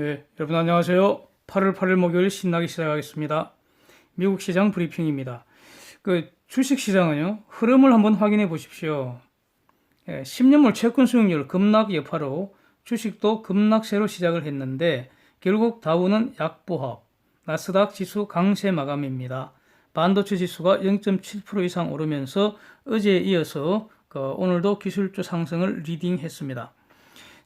여러분 안녕하세요. 8월 8일 목요일 신나게 시작하겠습니다. 미국 시장 브리핑입니다. 주식 시장은요, 흐름을 한번 확인해 보십시오. 10년물 채권 수익률 급락 여파로 주식도 급락세로 시작을 했는데 결국 다우는 약보합, 나스닥 지수 강세 마감입니다. 반도체 지수가 0.7% 이상 오르면서 어제에 이어서 오늘도 기술주 상승을 리딩했습니다.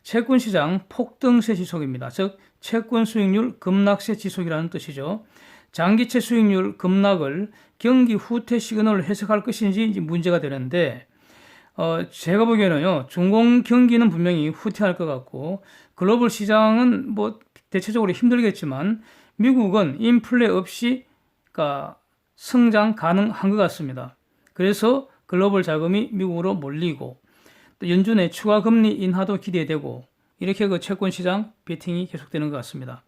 채권시장 폭등세 지속입니다. 즉 채권 수익률 급락세 지속이라는 뜻이죠. 장기채 수익률 급락을 경기 후퇴 시그널을 해석할 것인지 문제가 되는데 제가 보기에는요, 중공 경기는 분명히 후퇴할 것 같고 글로벌 시장은 뭐 대체적으로 힘들겠지만 미국은 인플레 없이 성장 가능한 것 같습니다. 그래서 글로벌 자금이 미국으로 몰리고 또 연준의 추가 금리 인하도 기대되고 이렇게 채권 시장 베팅이 계속되는 것 같습니다.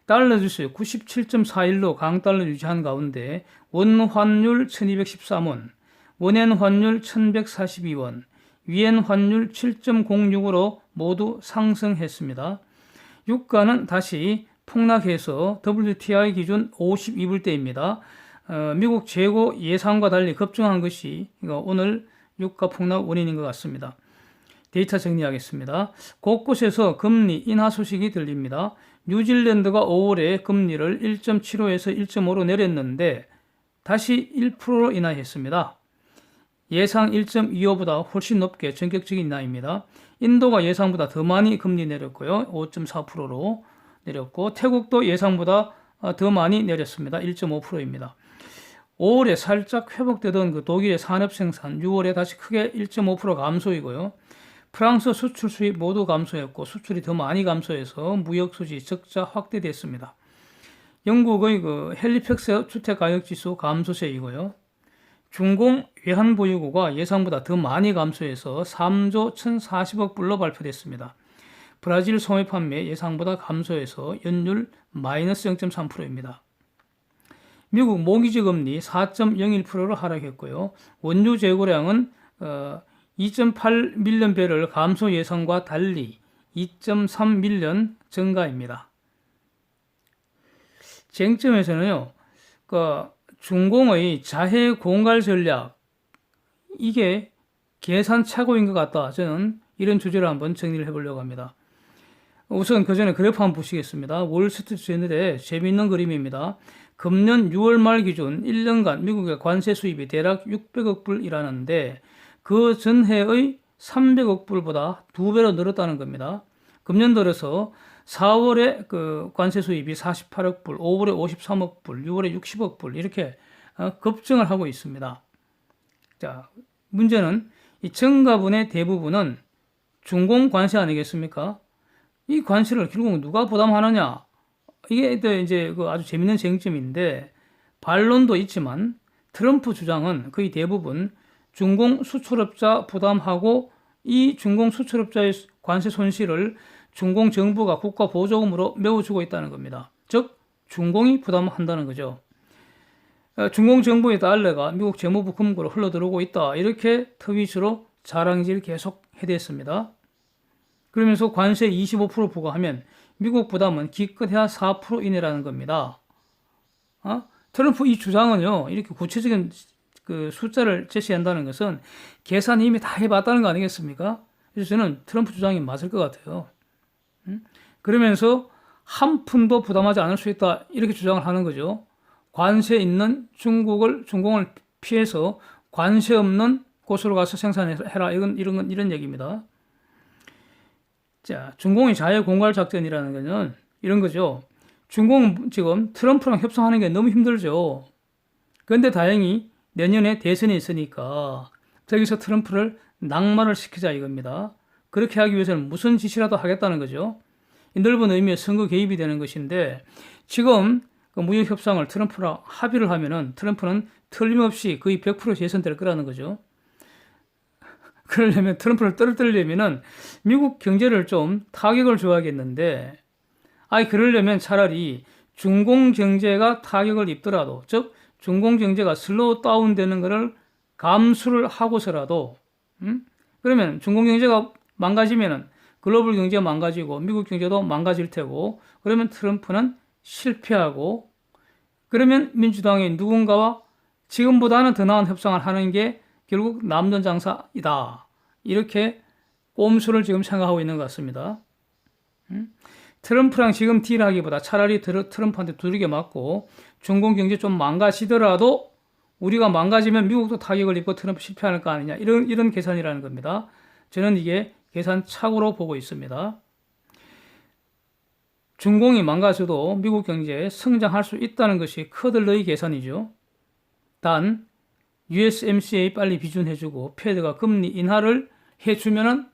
달러 지수 97.41로 강달러 유지한 가운데 원 환율 1213원, 원엔 환율 1142원, 위엔 환율 7.06으로 모두 상승했습니다. 유가는 다시 폭락해서 WTI 기준 52불대입니다. 미국 재고 예상과 달리 급증한 것이 오늘 유가 폭락 원인인 것 같습니다. 데이터 정리하겠습니다. 곳곳에서 금리 인하 소식이 들립니다. 뉴질랜드가 5월에 금리를 1.75에서 1.5로 내렸는데 다시 1%로 인하했습니다. 예상 1.25보다 훨씬 높게 전격적인 인하입니다. 인도가 예상보다 더 많이 금리 내렸고요. 5.4%로 내렸고 태국도 예상보다 더 많이 내렸습니다. 1.5%입니다. 5월에 살짝 회복되던 독일의 산업 생산 6월에 다시 크게 1.5% 감소이고요. 프랑스 수출 수입 모두 감소했고 수출이 더 많이 감소해서 무역 수지 적자 확대됐습니다. 영국의 헬리팩스 주택가격지수 감소세이고요. 중공 외환보유고가 예상보다 더 많이 감소해서 3조 1,040억 불로 발표됐습니다. 브라질 소매 판매 예상보다 감소해서 연율 마이너스 0.3%입니다. 미국 모기지 금리 4.01%로 하락했고요. 원유 재고량은 2.8밀리언 배럴 감소 예상과 달리 2.3밀리언 증가입니다. 쟁점에서는요, 중공의 자해 공갈 전략, 이게 계산착오인 것 같다. 저는 이런 주제를 한번 정리를 해보려고 합니다. 우선 그 전에 그래프 한번 보시겠습니다. 월스트리트 저널의 재미있는 그림입니다. 금년 6월 말 기준 1년간 미국의 관세 수입이 대략 600억 불이라는데 그 전해의 300억 불보다 2배로 늘었다는 겁니다. 금년 들어서 4월에 관세 수입이 48억 불, 5월에 53억 불, 6월에 60억 불 이렇게 급증을 하고 있습니다. 자, 문제는 이 증가분의 대부분은 중공 관세 아니겠습니까? 이 관세를 결국 누가 부담하느냐? 이게 이제 아주 재밌는 쟁점인데 반론도 있지만 트럼프 주장은 거의 대부분 중공 수출업자 부담하고 이 중공 수출업자의 관세 손실을 중공 정부가 국가 보조금으로 메워주고 있다는 겁니다. 즉 중공이 부담한다는 거죠. 중공 정부의 달러가 미국 재무부 금고로 흘러들어오고 있다. 이렇게 트윗으로 자랑질 계속 해댔습니다. 그러면서 관세 25% 부과하면 미국 부담은 기껏해야 4% 이내라는 겁니다. 트럼프 이 주장은요, 이렇게 구체적인 숫자를 제시한다는 것은 계산이 이미 다 해봤다는 거 아니겠습니까? 그래서 저는 트럼프 주장이 맞을 것 같아요. 그러면서 한 푼도 부담하지 않을 수 있다. 이렇게 주장을 하는 거죠. 관세 있는 중공을 피해서 관세 없는 곳으로 가서 생산해라. 이런 얘기입니다. 자, 중공의 자해 공갈 작전이라는 거는 이런 거죠. 중공은 지금 트럼프랑 협상하는 게 너무 힘들죠. 그런데 다행히 내년에 대선이 있으니까 저기서 트럼프를 낙마를 시키자 이겁니다. 그렇게 하기 위해서는 무슨 짓이라도 하겠다는 거죠. 이 넓은 의미의 선거 개입이 되는 것인데 지금 무역 협상을 트럼프랑 합의를 하면은 트럼프는 틀림없이 거의 100% 재선될 거라는 거죠. 그러려면 트럼프를 떨어뜨리려면은 미국 경제를 좀 타격을 줘야겠는데, 그러려면 차라리 중공 경제가 타격을 입더라도, 즉 중공 경제가 슬로우 다운 되는 것을 감수를 하고서라도, 그러면 중공 경제가 망가지면은 글로벌 경제가 망가지고 미국 경제도 망가질 테고 그러면 트럼프는 실패하고 그러면 민주당의 누군가와 지금보다는 더 나은 협상을 하는 게 결국 남전장사이다. 이렇게 꼼수를 지금 생각하고 있는 것 같습니다. 트럼프랑 지금 딜하기보다 차라리 트럼프한테 두들겨 맞고 중공 경제 좀 망가지더라도 우리가 망가지면 미국도 타격을 입고 트럼프 실패할 거 아니냐. 이런 계산이라는 겁니다. 저는 이게 계산착오로 보고 있습니다. 중공이 망가져도 미국 경제에 성장할 수 있다는 것이 커들러의 계산이죠. 단 USMCA 빨리 비준해주고 패드가 금리 인하를 해주면은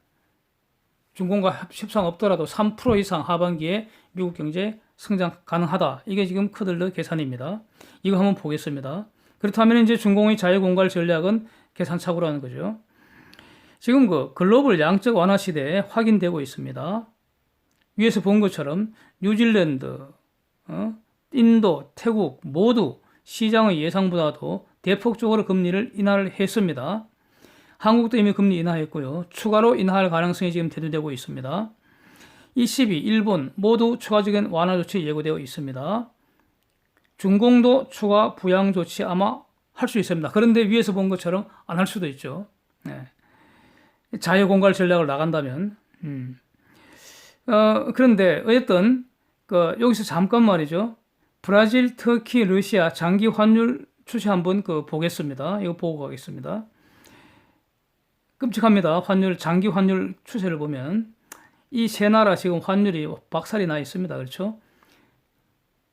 중공과 협상 없더라도 3% 이상 하반기에 미국 경제 성장 가능하다. 이게 지금 커들러 계산입니다. 이거 한번 보겠습니다. 그렇다면 이제 중공의 자유공갈 전략은 계산착오라는 거죠. 지금 그 글로벌 양적 완화 시대에 확인되고 있습니다. 위에서 본 것처럼 뉴질랜드, 인도, 태국 모두 시장의 예상보다도 대폭적으로 금리를 인하를 했습니다. 한국도 이미 금리 인하했고요. 추가로 인하할 가능성이 지금 대두되고 있습니다. ECB, 일본 모두 추가적인 완화 조치 예고되어 있습니다. 중공도 추가 부양 조치 아마 할 수 있습니다. 그런데 위에서 본 것처럼 안 할 수도 있죠. 네. 자유공갈 전략을 나간다면. 그런데 어쨌든 여기서 잠깐 말이죠. 브라질, 터키, 러시아 장기 환율 추세 한번 보겠습니다. 이거 보고 가겠습니다. 끔찍합니다. 장기 환율 추세를 보면 이 세 나라 지금 환율이 박살이 나 있습니다. 그렇죠?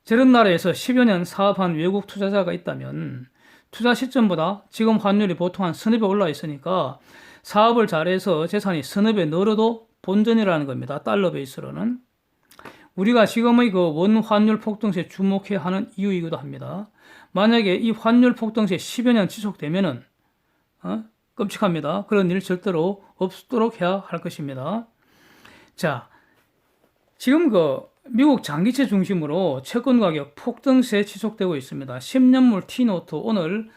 저런 나라에서 10여 년 사업한 외국 투자자가 있다면 투자 시점보다 지금 환율이 보통 한 서너 배 올라 있으니까 사업을 잘해서 재산이 서너 배 늘어도 본전이라는 겁니다. 달러 베이스로는. 우리가 지금의 원 환율 폭등세에 주목해야 하는 이유이기도 합니다. 만약에 이 환율 폭등세 10여 년 지속되면은 끔찍합니다. 그런 일 절대로 없도록 해야 할 것입니다. 자, 지금 미국 장기채 중심으로 채권 가격 폭등세 지속되고 있습니다. 10년물 T노트 오늘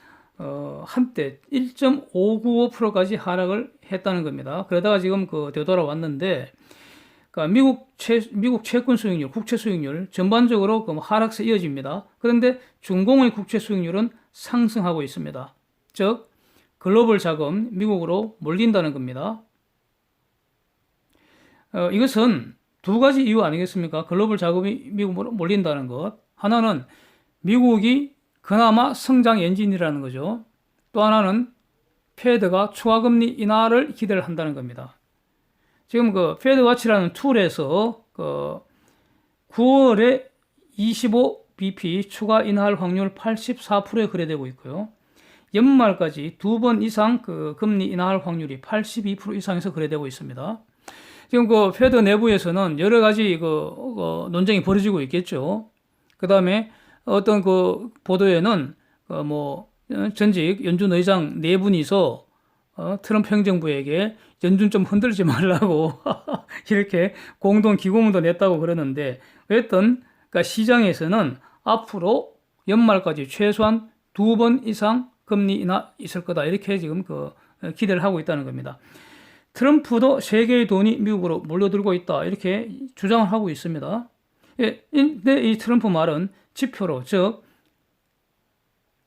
한때 1.595%까지 하락을 했다는 겁니다. 그러다가 지금 되돌아왔는데 미국 채권 수익률, 국채 수익률 전반적으로 하락세 이어집니다. 그런데 중공의 국채 수익률은 상승하고 있습니다. 즉 글로벌 자금 미국으로 몰린다는 겁니다. 이것은 두 가지 이유 아니겠습니까? 글로벌 자금이 미국으로 몰린다는 것. 하나는 미국이 그나마 성장 엔진이라는 거죠. 또 하나는 패드가 추가 금리 인하를 기대를 한다는 겁니다. 지금 패드 와치라는 툴에서 9월에 25bp 추가 인하할 확률 84%에 거래되고 있고요. 연말까지 두 번 이상 금리 인하할 확률이 82% 이상에서 거래되고 있습니다. 지금 패드 내부에서는 여러 가지 논쟁이 벌어지고 있겠죠. 그 다음에 어떤 보도에는 전직 연준 의장 네 분이서 트럼프 행정부에게 연준 좀 흔들지 말라고 이렇게 공동 기고문도 냈다고 그러는데 어쨌든 시장에서는 앞으로 연말까지 최소한 두 번 이상 금리 인하 있을 거다 이렇게 지금 기대를 하고 있다는 겁니다. 트럼프도 세계의 돈이 미국으로 몰려들고 있다 이렇게 주장을 하고 있습니다. 근데 이 트럼프 말은 지표로 즉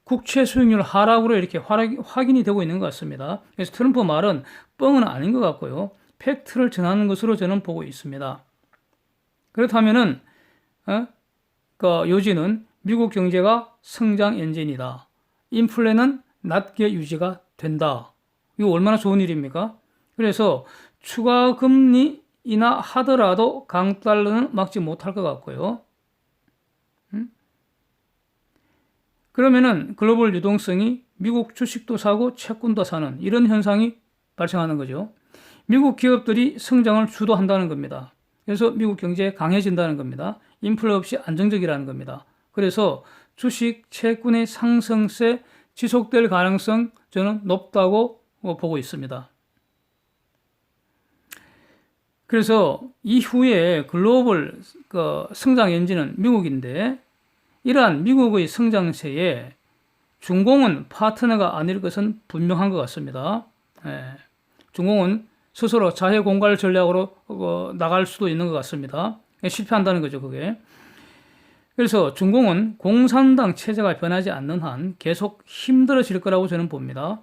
국채 수익률 하락으로 이렇게 확인이 되고 있는 것 같습니다. 그래서 트럼프 말은 뻥은 아닌 것 같고요. 팩트를 전하는 것으로 저는 보고 있습니다. 그렇다면은 요지는 미국 경제가 성장 엔진이다. 인플레는 낮게 유지가 된다. 이거 얼마나 좋은 일입니까? 그래서 추가 금리 인하하더라도 강달러는 막지 못할 것 같고요. 그러면은 글로벌 유동성이 미국 주식도 사고 채권도 사는 이런 현상이 발생하는 거죠. 미국 기업들이 성장을 주도한다는 겁니다. 그래서 미국 경제 강해진다는 겁니다. 인플레 없이 안정적이라는 겁니다. 그래서 주식, 채권의 상승세 지속될 가능성 저는 높다고 보고 있습니다. 그래서 이후에 글로벌 성장 엔진은 미국인데 이러한 미국의 성장세에 중공은 파트너가 아닐 것은 분명한 것 같습니다. 중공은 스스로 자해 공갈 전략으로 나갈 수도 있는 것 같습니다. 실패한다는 거죠, 그게. 그래서 중공은 공산당 체제가 변하지 않는 한 계속 힘들어질 거라고 저는 봅니다.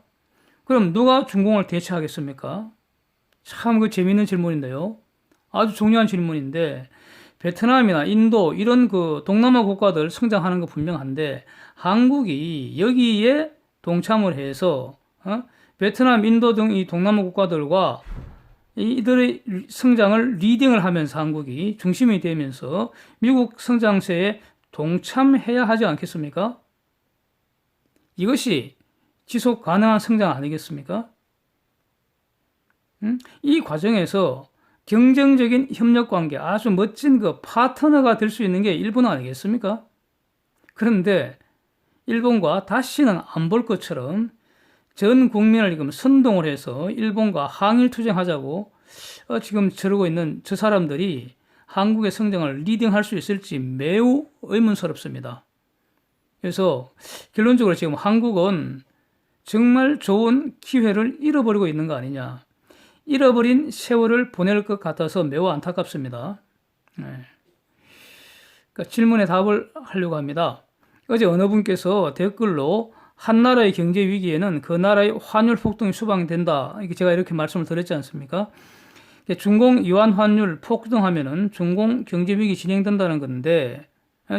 그럼 누가 중공을 대체하겠습니까? 참 그 재미있는 질문인데요. 아주 중요한 질문인데 베트남이나 인도 이런 그 동남아 국가들 성장하는 거 분명한데 한국이 여기에 동참을 해서 베트남, 인도 등 이 동남아 국가들과 이들의 성장을 리딩을 하면서 한국이 중심이 되면서 미국 성장세에 동참해야 하지 않겠습니까? 이것이 지속 가능한 성장 아니겠습니까? 이 과정에서 경쟁적인 협력 관계, 아주 멋진 그 파트너가 될 수 있는 게 일본 아니겠습니까? 그런데 일본과 다시는 안 볼 것처럼 전 국민을 지금 선동을 해서 일본과 항일 투쟁하자고 지금 저러고 있는 저 사람들이 한국의 성장을 리딩할 수 있을지 매우 의문스럽습니다. 그래서 결론적으로 지금 한국은 정말 좋은 기회를 잃어버리고 있는 거 아니냐. 잃어버린 세월을 보낼 것 같아서 매우 안타깝습니다. 네. 그러니까 질문에 답을 하려고 합니다. 어제 어느 분께서 댓글로 한 나라의 경제 위기에는 그 나라의 환율 폭등이 수반된다. 제가 이렇게 말씀을 드렸지 않습니까? 중공 이완 환율 폭등하면은 중공 경제 위기 진행된다는 건데,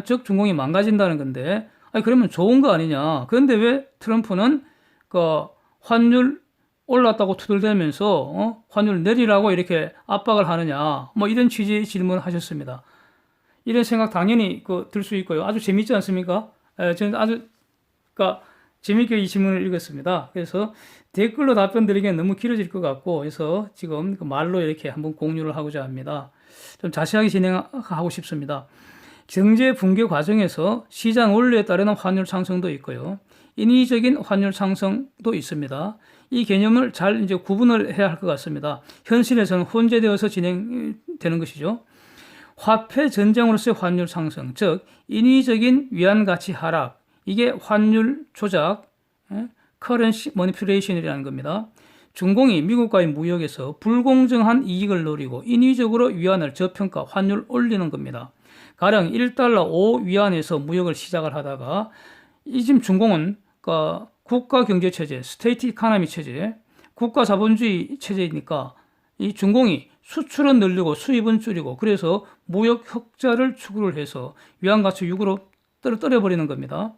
즉 중공이 망가진다는 건데, 아니 그러면 좋은 거 아니냐? 그런데 왜 트럼프는 그 환율 올랐다고 투덜대면서 환율 내리라고 이렇게 압박을 하느냐? 뭐 이런 취지의 질문하셨습니다. 이런 생각 당연히 들 수 있고요. 아주 재밌지 않습니까? 저는 아주 그러니까 재밌게 이 질문을 읽었습니다. 그래서 댓글로 답변 드리기엔 너무 길어질 것 같고, 그래서 지금 말로 이렇게 한번 공유를 하고자 합니다. 좀 자세하게 진행하고 싶습니다. 경제 붕괴 과정에서 시장 원리에 따르는 환율 상승도 있고요. 인위적인 환율 상승도 있습니다. 이 개념을 잘 이제 구분을 해야 할 것 같습니다. 현실에서는 혼재되어서 진행되는 것이죠. 화폐 전쟁으로서의 환율 상승, 즉 인위적인 위안 가치 하락, 이게 환율 조작, currency manipulation이라는 겁니다. 중공이 미국과의 무역에서 불공정한 이익을 노리고 인위적으로 위안을 저평가, 환율 올리는 겁니다. 가령 1달러 5위안에서 무역을 시작을 하다가 지금 중공은 국가 경제 체제, 스테이트 이코노미 체제, 국가 자본주의 체제이니까 이 중공이 수출은 늘리고 수입은 줄이고 그래서 무역 흑자를 추구를 해서 위안 가치 6으로 떨어버리는 겁니다.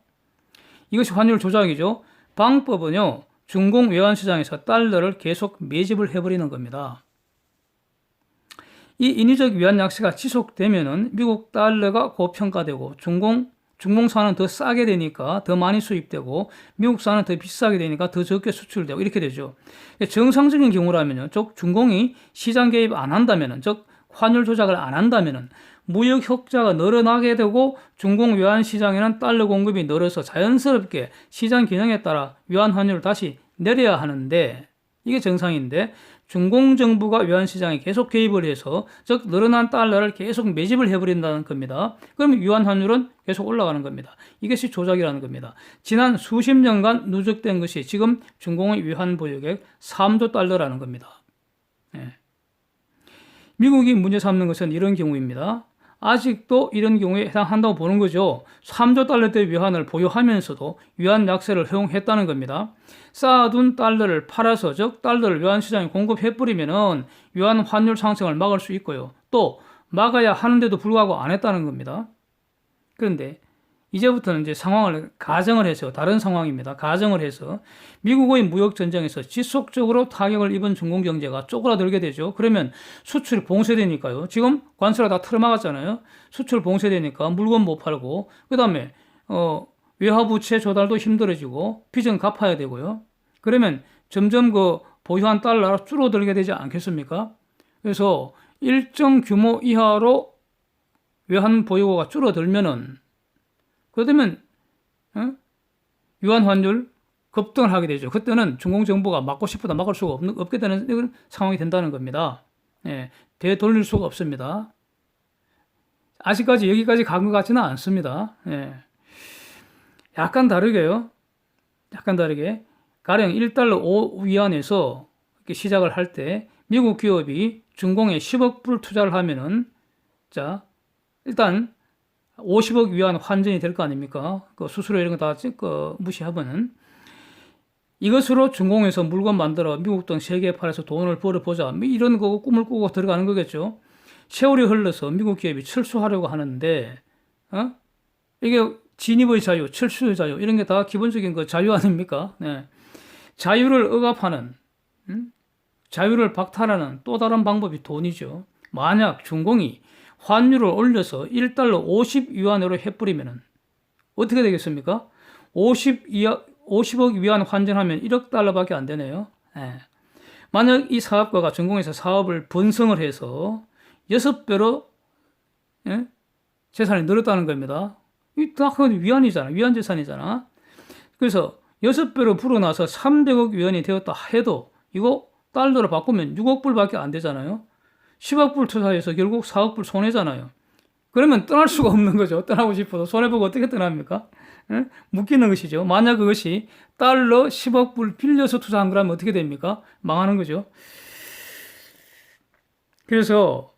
이것이 환율 조작이죠. 방법은요, 중공 외환 시장에서 달러를 계속 매집을 해버리는 겁니다. 이 인위적 위안 약세가 지속되면은 미국 달러가 고평가되고 중공산은 더 싸게 되니까 더 많이 수입되고 미국산은 더 비싸게 되니까 더 적게 수출되고 이렇게 되죠. 정상적인 경우라면요, 즉 중공이 시장 개입 안 한다면은, 즉 환율 조작을 안 한다면은 무역 흑자가 늘어나게 되고 중공 외환 시장에는 달러 공급이 늘어서 자연스럽게 시장 균형에 따라 외환 환율을 다시 내려야 하는데, 이게 정상인데 중공 정부가 외환 시장에 계속 개입을 해서 즉 늘어난 달러를 계속 매집을 해버린다는 겁니다. 그럼 외환 환율은 계속 올라가는 겁니다. 이것이 조작이라는 겁니다. 지난 수십 년간 누적된 것이 지금 중공의 외환 보유액 3조 달러라는 겁니다. 네. 미국이 문제 삼는 것은 이런 경우입니다. 아직도 이런 경우에 해당한다고 보는 거죠. 3조 달러대 외환을 보유하면서도 외환 약세를 허용했다는 겁니다. 쌓아둔 달러를 팔아서, 즉 달러를 외환 시장에 공급해버리면은 외환 환율 상승을 막을 수 있고요. 또 막아야 하는데도 불구하고 안 했다는 겁니다. 그런데 이제부터는 이제 상황을 가정을 해서, 다른 상황입니다. 가정을 해서 미국의 무역 전쟁에서 지속적으로 타격을 입은 중공 경제가 쪼그라들게 되죠. 그러면 수출이 봉쇄되니까요. 지금 관세가 다 틀어막았잖아요. 수출 봉쇄되니까 물건 못 팔고, 그 다음에 외화부채 조달도 힘들어지고 빚은 갚아야 되고요. 그러면 점점 보유한 달러가 줄어들게 되지 않겠습니까? 그래서 일정 규모 이하로 외환 보유고가 줄어들면은, 그러면 유한 환율 급등을 하게 되죠. 그때는 중공 정부가 막고 싶어도 막을 수가 없게 되는 상황이 된다는 겁니다. 예, 되돌릴 수가 없습니다. 아직까지 여기까지 간 것 같지는 않습니다. 예. 약간 다르게요. 약간 다르게. 가령 1달러 5위안에서 이렇게 시작을 할 때 미국 기업이 중공에 10억 불 투자를 하면은, 자, 일단 50억 위안 환전이 될 거 아닙니까? 그 수수료 이런 거 다 무시하면은. 이것으로 중공에서 물건 만들어 미국 등 세계에 팔아서 돈을 벌어보자. 뭐 이런 거 꿈을 꾸고 들어가는 거겠죠. 세월이 흘러서 미국 기업이 철수하려고 하는데, 이게 진입의 자유, 철수의 자유, 이런 게 다 기본적인 그 자유 아닙니까? 네. 자유를 억압하는, 자유를 박탈하는 또 다른 방법이 돈이죠. 만약 중공이 환율을 올려서 1달러 50위안으로 해버리면 어떻게 되겠습니까? 50억 위안 환전하면 1억 달러밖에 안 되네요. 네. 만약 이 사업가가 중공에서 사업을 번성을 해서 6배로 재산이 늘었다는 겁니다. 딱 위안이잖아. 위안 재산이잖아. 그래서 6배로 불어나서 300억 위안이 되었다 해도 이거 달러로 바꾸면 6억 불밖에 안 되잖아요. 10억 불 투자해서 결국 4억 불 손해잖아요. 그러면 떠날 수가 없는 거죠. 떠나고 싶어도 손해보고 어떻게 떠납니까? 묶이는 것이죠. 만약 그것이 달러 10억 불 빌려서 투자한 거라면 어떻게 됩니까? 망하는 거죠. 그래서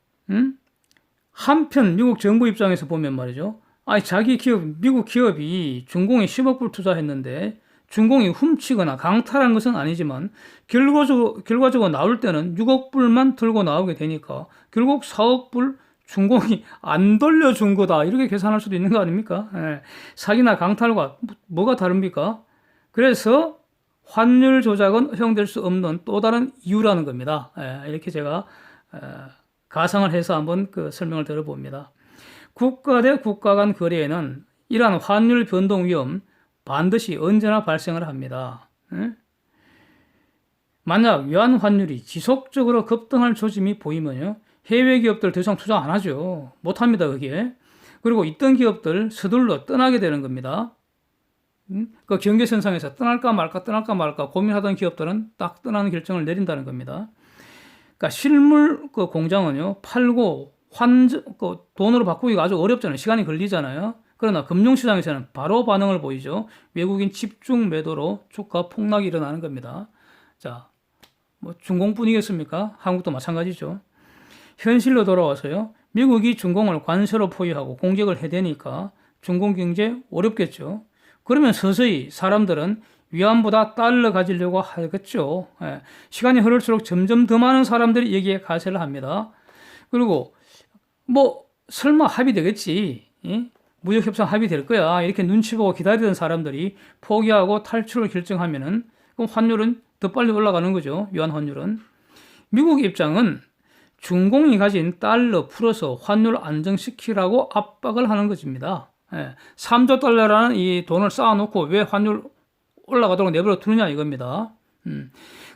한편 미국 정부 입장에서 보면 말이죠. 아니 자기 기업, 미국 기업이 중공에 10억 불 투자했는데 중공이 훔치거나 강탈한 것은 아니지만 결과적으로 나올 때는 6억 불만 들고 나오게 되니까 결국 4억 불 중공이 안 돌려준 거다. 이렇게 계산할 수도 있는 거 아닙니까? 예. 사기나 강탈과 뭐가 다릅니까? 그래서 환율 조작은 허용될 수 없는 또 다른 이유라는 겁니다. 예. 이렇게 제가 가상을 해서 한번 그 설명을 들어봅니다. 국가 대 국가 간 거래에는 이러한 환율 변동 위험 반드시 언제나 발생을 합니다. 만약 위안 환율이 지속적으로 급등할 조짐이 보이면요, 해외 기업들 더 이상 투자 안 하죠. 못 합니다, 그게. 그리고 있던 기업들 서둘러 떠나게 되는 겁니다. 그 경계선상에서 떠날까 말까 고민하던 기업들은 딱 떠나는 결정을 내린다는 겁니다. 그러니까 실물 그 공장은요, 팔고 돈으로 바꾸기가 아주 어렵잖아요. 시간이 걸리잖아요. 그러나 금융시장에서는 바로 반응을 보이죠. 외국인 집중 매도로 주가 폭락이 일어나는 겁니다. 자, 뭐 중공뿐이겠습니까? 한국도 마찬가지죠. 현실로 돌아와서요. 미국이 중공을 관세로 포위하고 공격을 해대니까 중공 경제 어렵겠죠. 그러면 서서히 사람들은 위안보다 달러 가지려고 하겠죠. 예. 시간이 흐를수록 점점 더 많은 사람들이 여기에 가세를 합니다. 그리고 뭐 설마 합의되겠지. 예? 무역협상 합의될 거야. 이렇게 눈치 보고 기다리던 사람들이 포기하고 탈출을 결정하면은 그럼 환율은 더 빨리 올라가는 거죠. 위안 환율은. 미국 입장은 중공이 가진 달러 풀어서 환율 안정시키라고 압박을 하는 것입니다. 예. 3조 달러라는 이 돈을 쌓아놓고 왜 환율 올라가도록 내버려 두느냐 이겁니다.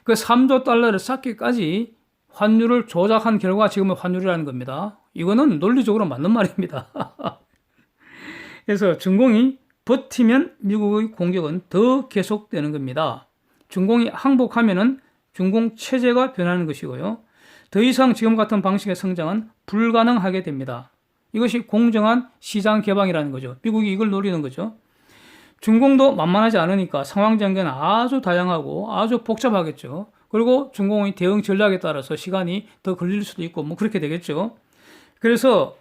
그 3조 달러를 쌓기까지 환율을 조작한 결과가 지금의 환율이라는 겁니다. 이거는 논리적으로 맞는 말입니다. 그래서 중공이 버티면 미국의 공격은 더 계속되는 겁니다. 중공이 항복하면은 중공 체제가 변하는 것이고요. 더 이상 지금 같은 방식의 성장은 불가능하게 됩니다. 이것이 공정한 시장 개방이라는 거죠. 미국이 이걸 노리는 거죠. 중공도 만만하지 않으니까 상황 전개는 아주 다양하고 아주 복잡하겠죠. 그리고 중공의 대응 전략에 따라서 시간이 더 걸릴 수도 있고 뭐 그렇게 되겠죠. 그래서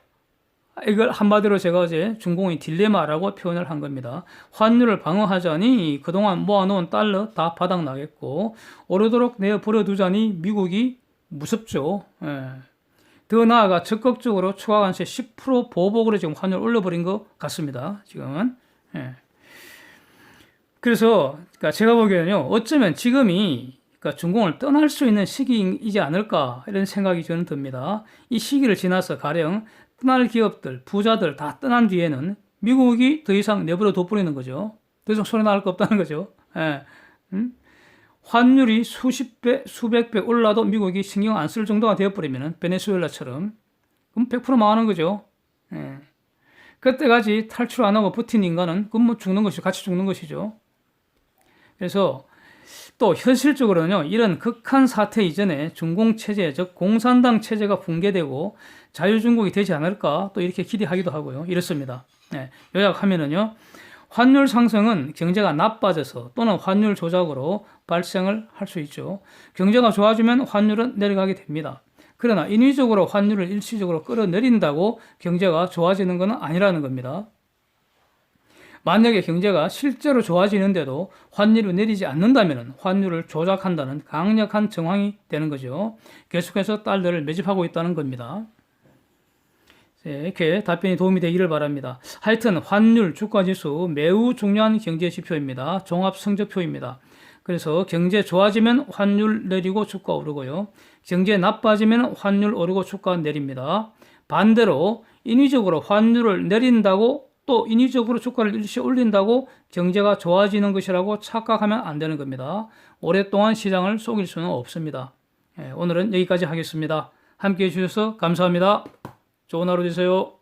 이걸 한마디로 제가 어제 중공의 딜레마라고 표현을 한 겁니다. 환율을 방어하자니 그동안 모아놓은 달러 다 바닥나겠고 오르도록 내버려 두자니 미국이 무섭죠. 예. 더 나아가 적극적으로 추가 관세 10% 보복으로 지금 환율 올려버린 것 같습니다. 지금은. 예. 그래서 그러니까 제가 보기에는요. 어쩌면 지금이 그러니까 중공을 떠날 수 있는 시기이지 않을까 이런 생각이 저는 듭니다. 이 시기를 지나서 가령 떠날 기업들, 부자들 다 떠난 뒤에는 미국이 더 이상 내버려 둬버리는 거죠. 더 이상 손에 나갈 거 없다는 거죠. 예. 환율이 수십 배, 수백 배 올라도 미국이 신경 안 쓸 정도가 되어버리면 베네수엘라처럼 그럼 100% 망하는 거죠. 예. 그때까지 탈출 안 하고 버틴 인간은 그럼 뭐 죽는 것이 같이 죽는 것이죠. 그래서 또 현실적으로는요, 이런 극한 사태 이전에 중공 체제, 즉 공산당 체제가 붕괴되고 자유중국이 되지 않을까 또 이렇게 기대하기도 하고요. 이렇습니다. 네, 요약하면은요, 환율 상승은 경제가 나빠져서 또는 환율 조작으로 발생을 할 수 있죠. 경제가 좋아지면 환율은 내려가게 됩니다. 그러나 인위적으로 환율을 일시적으로 끌어내린다고 경제가 좋아지는 것은 아니라는 겁니다. 만약에 경제가 실제로 좋아지는데도 환율이 내리지 않는다면 환율을 조작한다는 강력한 정황이 되는 거죠. 계속해서 달러를 매집하고 있다는 겁니다. 이렇게 답변이 도움이 되기를 바랍니다. 하여튼 환율, 주가지수 매우 중요한 경제 지표입니다. 종합 성적표입니다. 그래서 경제 좋아지면 환율 내리고 주가 오르고요. 경제 나빠지면 환율 오르고 주가 내립니다. 반대로 인위적으로 환율을 내린다고 또 인위적으로 주가를 일시 올린다고 경제가 좋아지는 것이라고 착각하면 안 되는 겁니다. 오랫동안 시장을 속일 수는 없습니다. 오늘은 여기까지 하겠습니다. 함께해 주셔서 감사합니다. 좋은 하루 되세요.